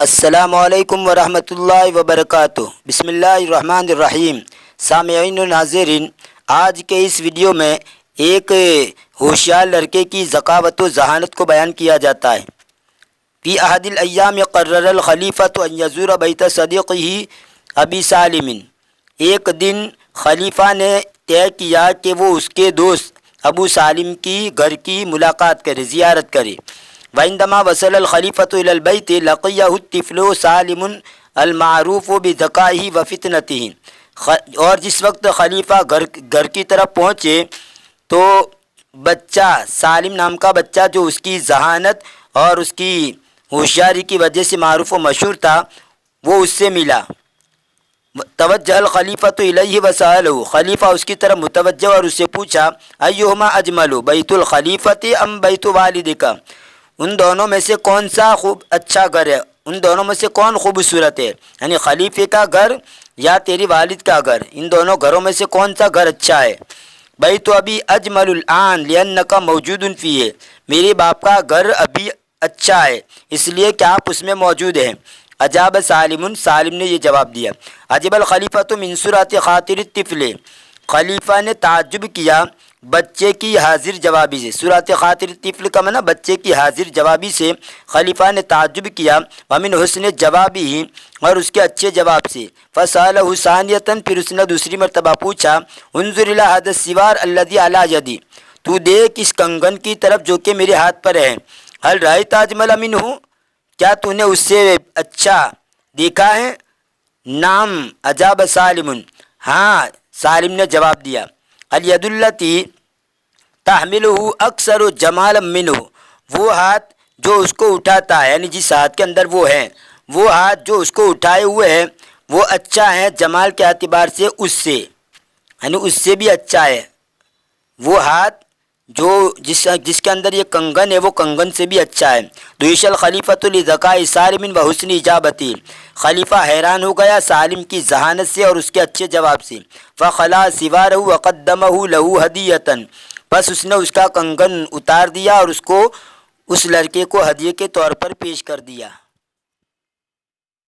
السلام علیکم ورحمۃ اللہ وبرکاتہ۔ بسم اللہ الرحمن الرحیم۔ سامعین و ناظرین، آج کے اس ویڈیو میں ایک ہوشیار لڑکے کی ذکاوت و ذہانت کو بیان کیا جاتا ہے۔ فی احد الایام قرر الخلیفۃ ان یزور بیت صدیقہ ابی سالم۔ ایک دن خلیفہ نے طے کیا کہ وہ اس کے دوست ابو سالم کی گھر کی ملاقات کرے، زیارت کرے۔ وعندما وصل الخلیفۃ الی البیت لقیہ الطفل سالم المعروف بذکائہ وفطنتہ۔ اور جس وقت خلیفہ گھر کی طرف پہنچے تو بچہ سالم نام کا بچہ جو اس کی ذہانت اور اس کی ہوشیاری کی وجہ سے معروف و مشہور تھا، وہ اس سے ملا۔ توجہ الخلیفۃ الیہ وسألہ، خلیفہ اس کی طرف متوجہ اور اس سے پوچھا ایہما اجمل بیت الخلیفۃ ام بیت والدک، ان دونوں میں سے کون سا اچھا گھر ہے، ان دونوں میں سے کون خوبصورت ہے، یعنی خلیفے کا گھر یا تیری والد کا گھر، ان دونوں گھروں میں سے کون سا گھر اچھا ہے۔ بیت ابی اجمل الان لانک موجود فیہ، میرے باپ کا گھر ابھی اچھا ہے اس لیے کہ آپ اس میں موجود ہیں۔ اجاب سالم، سالم نے یہ جواب دیا۔ عجب الخلیفۃ من سرعۃ خاطر الطفل، خلیفہ نے تعجب کیا بچے کی حاضر جوابی سے۔ سرعۃ خاطر الطفل کا معنی بچے کی حاضر جوابی سے خلیفہ نے تعجب کیا۔ ومن حسن جوابی، اور اس کے اچھے جواب سے۔ فسألہ ثانیۃ، پھر اس نے دوسری مرتبہ پوچھا انظر الی ھذا السوار الذی علی یدی، تو دیکھ اس کنگن کی طرف جو کہ میرے ہاتھ پر ہے۔ هل رأیت اجمل منہ، کیا تو نے اس سے اچھا دیکھا ہے؟ نعم اجاب سالم، ہاں سالم نے جواب دیا۔ الید التی تحملہ اکثر جمالا منہ، وہ ہاتھ جو اس کو اٹھاتا ہے، یعنی جس ہاتھ کے اندر وہ ہے، وہ ہاتھ جو اس کو اٹھائے ہوئے ہے وہ اچھا ہے جمال کے اعتبار سے اس سے، یعنی اس سے بھی اچھا ہے۔ وہ ہاتھ جو جس کے اندر یہ کنگن ہے وہ کنگن سے بھی اچھا ہے۔ دویش الخلیفۃ لذکاء سالم وحسن اجابتی، خلیفہ حیران ہو گیا سالم کی ذہانت سے اور اس کے اچھے جواب سے۔ فخلا سوارہ وقدمہ لہ ہدیۃ، بس اس نے اس کا کنگن اتار دیا اور اس لڑکے کو ہدیے کے طور پر پیش کر دیا۔